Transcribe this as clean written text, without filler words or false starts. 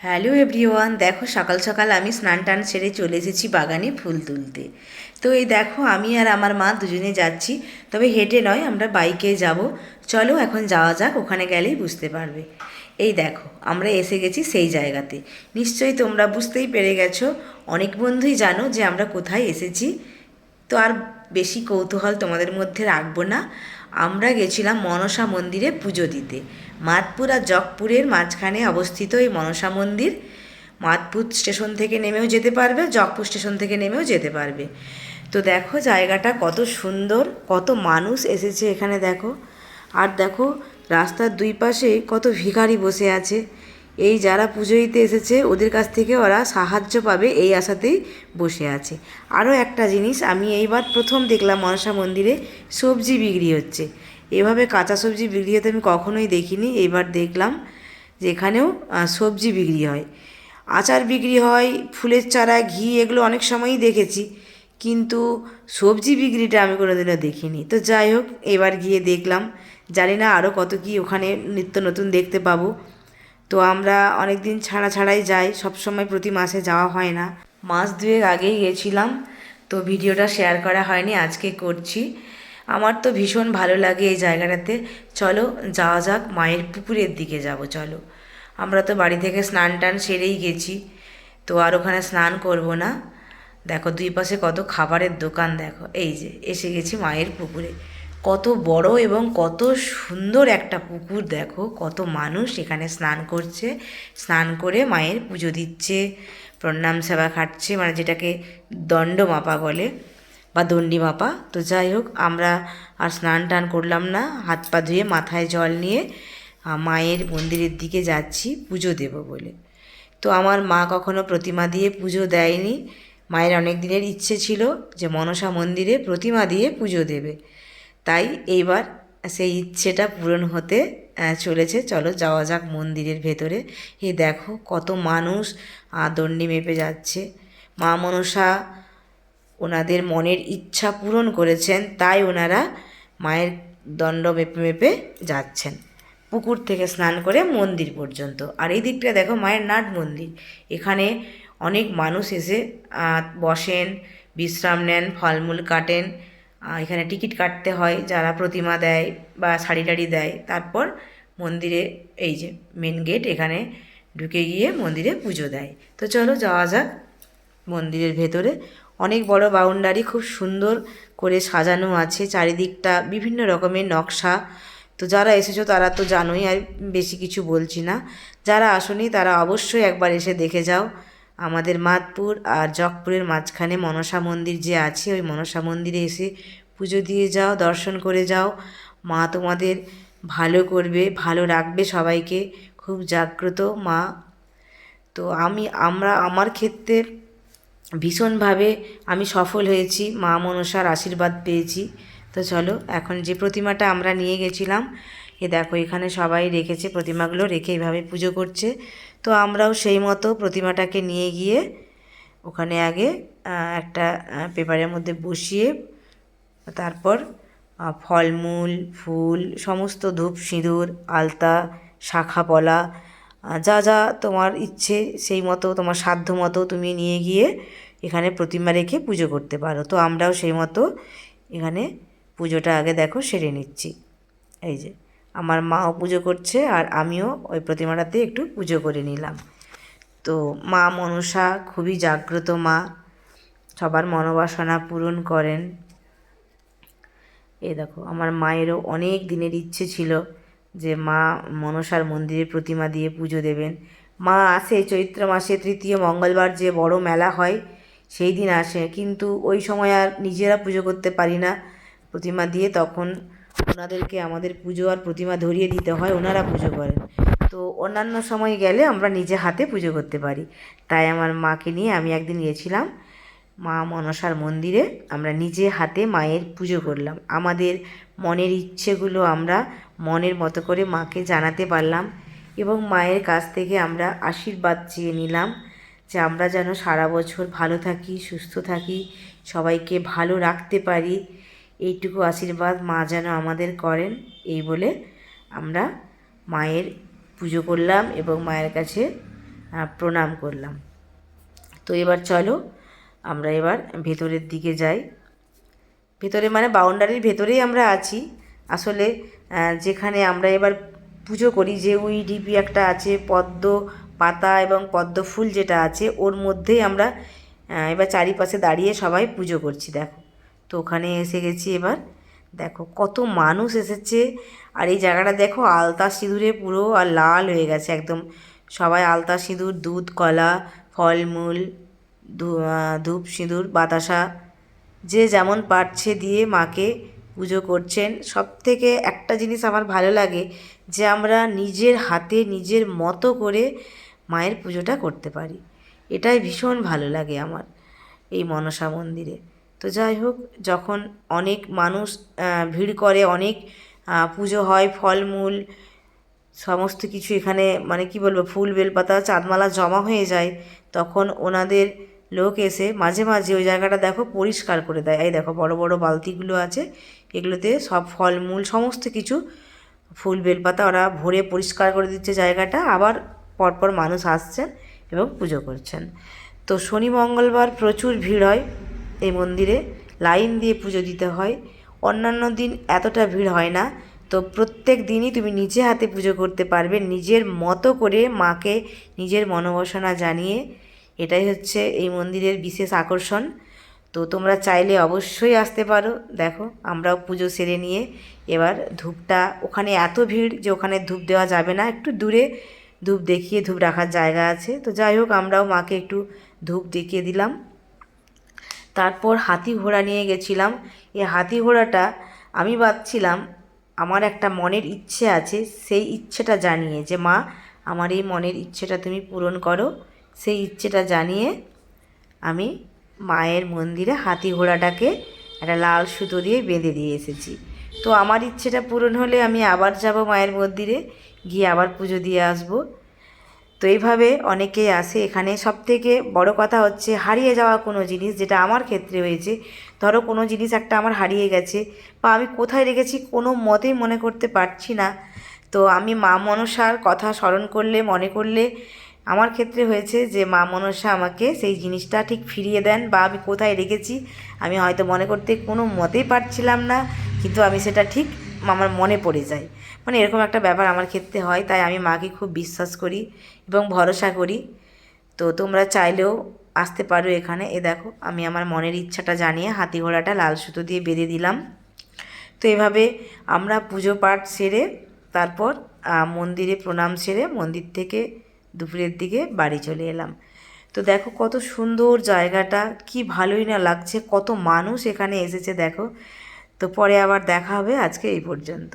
Hello everyone, দেখো সকাল সকাল আমি স্নান টান সেরে চলে এসেছি বাগানে ফুল তুলতে। তো এই দেখো আমি আর আমার মা দুজনে যাচ্ছি, তবে হেঁটে নয়, আমরা বাইকে যাব। চলো এখন যাওয়া যাক, ওখানে গেলেই বুঝতে পারবে। এই দেখো আমরা এসে গেছি সেই জায়গাতে। নিশ্চয়ই তোমরা বুঝতেই পেরে গেছো, অনেক বন্ধুই জানো যে আমরা কোথায় এসেছি। তো আর বেশি কৌতূহল তোমাদের মধ্যে রাখবো না। আমরা গেছিলাম মনসা মন্দিরে পুজো দিতে। মাদপুর আর জগপুরের মাঝখানে অবস্থিত এই মনসা মন্দির। মাদপুর স্টেশন থেকে নেমেও যেতে পারবে, জগপুর স্টেশন থেকে নেমেও যেতে পারবে। তো দেখো জায়গাটা কত সুন্দর, কত মানুষ এসেছে এখানে দেখো। আর দেখো রাস্তার দুই পাশে কত ভিখারি বসে আছে। এই যারা পুজো দিতে এসেছে ওদের কাছ থেকে ওরা সাহায্য পাবে এই আশাতেই বসে আছে। আরও একটা জিনিস আমি এইবার প্রথম দেখলাম, মনসা মন্দিরে সবজি বিক্রি হচ্ছে। এভাবে কাঁচা সবজি বিক্রি হতে আমি কখনোই দেখিনি, এইবার দেখলাম যে এখানেও সবজি বিক্রি হয়, আচার বিক্রি হয়, ফুলের চারা, ঘি, এগুলো অনেক সময়ই দেখেছি, কিন্তু সবজি বিক্রিটা আমি কোনোদিনও দেখিনি। তো যাই হোক, এবার গিয়ে দেখলাম, জানি না আরও কত কি ওখানে নিত্য নতুন দেখতে পাবো। তো আমরা অনেক দিন ছাড়া ছাড়াই যাই, সব সময় প্রতি মাসে যাওয়া হয় না। মাস দুয়েক আগেই গেছিলাম, তো ভিডিওটা শেয়ার করা হয়নি, আজকে করছি। আমার তো ভীষণ ভালো লাগে এই জায়গাটাতে। চলো যাওয়া যাক, মায়ের পুকুরের দিকে যাব চলো। আমরা তো বাড়ি থেকে স্নান টান সেরেই গেছি, তো আর ওখানে স্নান করব না। দেখো দুই পাশে কত খাবারের দোকান, দেখো এই যে এসে গেছি মায়ের পুকুরে। কত বড় এবং কত সুন্দর একটা পুকুর, দেখো কত মানুষ এখানে স্নান করছে, স্নান করে মায়ের পুজো দিচ্ছে, প্রণাম সেবা খাটছে, মানে যেটাকে দণ্ড মাপা বলে বা দণ্ডি মাপা। তো যাই হোক, আমরা আর স্নান টান করলাম না, হাত পা ধুয়ে মাথায় জল নিয়ে মায়ের মন্দিরের দিকে যাচ্ছি পুজো দেব বলে। তো আমার মা কখনো প্রতিমা দিয়ে পুজো দেয়নি। মায়ের অনেক দিনের ইচ্ছে ছিল যে মনসা মন্দিরে প্রতিমা দিয়ে পুজো দেবে, তাই এইবার সেই ইচ্ছেটা পূরণ হতে চলেছে। চলো যাওয়া যাক মন্দিরের ভেতরে। এই দেখো কত মানুষ দণ্ডি মেপে যাচ্ছে। মা মনসা ওনাদের মনের ইচ্ছা পূরণ করেছেন, তাই ওনারা মায়ের দণ্ড মেপে মেপে যাচ্ছেন পুকুর থেকে স্নান করে মন্দির পর্যন্ত। আর এই দিকটা দেখো মায়ের নাট মন্দির, এখানে অনেক মানুষ এসে বসেন, বিশ্রাম নেন, ফলমূল কাটেন। এখানে টিকিট কাটতে হয়, যারা প্রতিমা দেয় বা শাড়ি টাড়ি দেয়, তারপর মন্দিরে এই যে মেন গেট, এখানে ঢুকে গিয়ে মন্দিরে পুজো দেয়। তো চলো যাওয়া যাক মন্দিরের ভেতরে। অনেক বড় বাউন্ডারি, খুব সুন্দর করে সাজানো আছে, চারিদিকটা বিভিন্ন রকমের নকশা। তো যারা এসেছো তারা তো জানোই, আর বেশি কিছু বলছি না। যারা আসোনি তারা অবশ্যই একবার এসে দেখে যাও। আমাদের মাদপুর আর জগপুরের মাঝখানে মনসা মন্দির যে আছে, ওই মনসা মন্দিরে এসে পুজো দিয়ে যাও, দর্শন করে যাও। মা তোমাদের ভালো করবে, ভালো রাখবে সবাইকে, খুব জাগ্রত মা। তো আমার ক্ষেত্রে ভীষণভাবে আমি সফল হয়েছি, মা মনসার আশীর্বাদ পেয়েছি। তো চলো এখন যে প্রতিমাটা আমরা নিয়ে গেছিলাম, এ দেখো এখানে সবাই রেখেছে, প্রতিমাগুলো রেখে এইভাবে পুজো করছে। তো আমরাও সেই মতো প্রতিমাটাকে নিয়ে গিয়ে ওখানে আগে একটা পেপারের মধ্যে বসিয়ে, তারপর ফলমূল, ফুল, সমস্ত ধূপ, সিঁদুর, আলতা, শাঁখা পলা, যা যা তোমার ইচ্ছে সেই মতো, তোমার সাধ্য মতো তুমি নিয়ে গিয়ে এখানে প্রতিমা রেখে পুজো করতে পারো। তো আমরাও সেই মতো এখানে পুজোটা আগে দেখো সেরে নিচ্ছি। এই যে আমার মাও পুজো করছে আর আমিও ওই প্রতিমাটাতে একটু পুজো করে নিলাম। তো মা মনসা খুবই জাগ্রত মা, সবার মনোবাসনা পূরণ করেন। এই দেখো আমার মায়েরও অনেক দিনের ইচ্ছে ছিল যে মা মনসার মন্দিরে প্রতিমা দিয়ে পুজো দেবেন। মা আসে চৈত্র মাসে তৃতীয় মঙ্গলবার যে বড় মেলা হয় সেই দিন আসে, কিন্তু ওই সময় আর নিজেরা পুজো করতে পারি না প্রতিমা দিয়ে, তখন ওনাদেরকে আমাদের পুজো আর প্রতিমা ধরিয়ে দিতে হয়, ওনারা পুজো করেন। তো অন্যান্য সময় গেলে আমরা নিজে হাতে পুজো করতে পারি। তাই আমার মাকে নিয়ে আমি একদিন গেছিলাম মা মনসার মন্দিরে, আমরা নিজে হাতে মায়ের পুজো করলাম। আমাদের মনের ইচ্ছেগুলো আমরা মনের মতো করে মাকে জানাতে পারলাম, এবং মায়ের কাছ থেকে আমরা আশীর্বাদ চেয়ে নিলাম যে আমরা যেন সারা বছর ভালো থাকি, সুস্থ থাকি, সবাইকে ভালো রাখতে পারি, এইটুকু আশীর্বাদ মা যেন আমাদের করেন। এই বলে আমরা মায়ের পুজো করলাম এবং মায়ের কাছে প্রণাম করলাম। তো এবার চলো আমরা এবার ভেতরের দিকে যাই। ভেতরে মানে বাউন্ডারির ভেতরেই আমরা আছি আসলে। যেখানে আমরা এবার পুজো করি, যে ঢিপি একটা আছে, পদ্ম পাতা এবং পদ্ম ফুল যেটা আছে ওর মধ্যেই আমরা এবার চারিপাশে দাঁড়িয়ে সবাই পুজো করছি। দেখো, তো ওখানে এসে গেছি এবার। দেখো কত মানুষ এসেছে, আর এই জায়গাটা দেখো আলতা সিঁদুরে পুরো আর লাল হয়ে গেছে একদম। সবাই আলতা সিঁদুর, দুধ, কলা, ফলমূল, ধূপ, সিঁদুর, বাতাসা যে যেমন পারছে দিয়ে মাকে পুজো করছেন। সব থেকে একটা জিনিস আমার ভালো লাগে যে আমরা নিজের হাতে নিজের মতো করে মায়ের পুজোটা করতে পারি। এটাই ভীষণ ভালো লাগে আমার এই মনসা মন্দিরে। তো যাই হোক, যখন অনেক মানুষ ভিড় করে, অনেক পুজো হয়, ফলমূল সমস্ত কিছু এখানে মানে কি বলবো, ফুল বেলপাতা চাঁদমালা জমা হয়ে যায়, তখন ওনাদের লোক এসে মাঝে মাঝে ওই জায়গাটা দেখো পরিষ্কার করে দেয়। এই দেখো বড় বড় বালতিগুলো আছে, এগুলোতে সব ফলমূল সমস্ত কিছু ফুল বেলপাতা ওরা ভরে পরিষ্কার করে দিচ্ছে জায়গাটা। আবার পরপর মানুষ আসছেন এবং পুজো করছেন। তো শনি মঙ্গলবার প্রচুর ভিড় হয় এই মন্দিরে, লাইন দিয়ে পুজো দিতে হয়। অন্যান্য দিন এতটা ভিড় হয় না। তো প্রত্যেক দিনই তুমি নিজে হাতে পুজো করতে পারবে, নিজের মতো করে মাকে নিজের মনোবাসনা জানিয়ে। এটাই হচ্ছে এই মন্দিরের বিশেষ আকর্ষণ। তো তোমরা চাইলে অবশ্যই আসতে পারো। দেখো আমরাও পুজো সেরে নিয়ে এবার ধূপটা, ওখানে এত ভিড় যে ওখানে ধূপ দেওয়া যাবে না, একটু দূরে ধূপ দেখিয়ে ধূপ রাখার জায়গা আছে। তো যাই হোক, আমরাও মাকে একটু ধূপ দেখিয়ে দিলাম। তারপর হাতি ঘোড়া নিয়ে গেছিলাম। এই হাতি ঘোড়াটা আমি ভাবছিলাম আমার একটা মনের ইচ্ছে আছে, সেই ইচ্ছেটা জানিয়ে যে মা আমার এই মনের ইচ্ছেটা তুমি পূরণ করো, সেই ইচ্ছেটা জানিয়ে আমি মায়ের মন্দিরে হাতি ঘোড়াটাকে একটা লাল সুতো দিয়ে বেঁধে দিয়ে এসেছি। তো আমার ইচ্ছেটা পূরণ হলে আমি আবার যাব মায়ের মন্দিরে, গিয়ে আবার পুজো দিয়ে আসব। তো এইভাবে অনেকেই আসে এখানে। সবথেকে বড় কথা হচ্ছে হারিয়ে যাওয়া কোনো জিনিস, যেটা আমার ক্ষেত্রে হয়েছে। ধরো কোনো জিনিস একটা আমার হারিয়ে গেছে বা আমি কোথায় রেখেছি কোনো মতেই মনে করতে পারছি না, তো আমি মা মনসার কথা স্মরণ করলে, মনে করলে আমার ক্ষেত্রে হয়েছে যে মা মনসা আমাকে সেই জিনিসটা ঠিক ফিরিয়ে দেন। বা আমি কোথায় রেখেছি আমি হয়তো মনে করতে কোনো মতেই পারছিলাম না, কিন্তু আমি সেটা ঠিক আমার মনে পড়ে যায়। মানে এরকম একটা ব্যাপার আমার ক্ষেত্রে হয়। তাই আমি মাকে খুব বিশ্বাস করি এবং ভরসা করি। তো তোমরা চাইলেও আসতে পারো এখানে। এ দেখো আমি আমার মনের ইচ্ছাটা জানিয়ে হাতি ঘোড়াটা লাল সুতো দিয়ে বেঁধে দিলাম। তো এভাবে আমরা পুজো পাঠ সেরে তারপর মন্দিরে প্রণাম সেরে মন্দির থেকে দুপুরের দিকে বাড়ি চলে এলাম। তো দেখো কত সুন্দর জায়গাটা, কি ভালোই না লাগছে, কত মানুষ এখানে এসেছে দেখো। তো পরে আবার দেখা হবে, আজকে এই পর্যন্ত।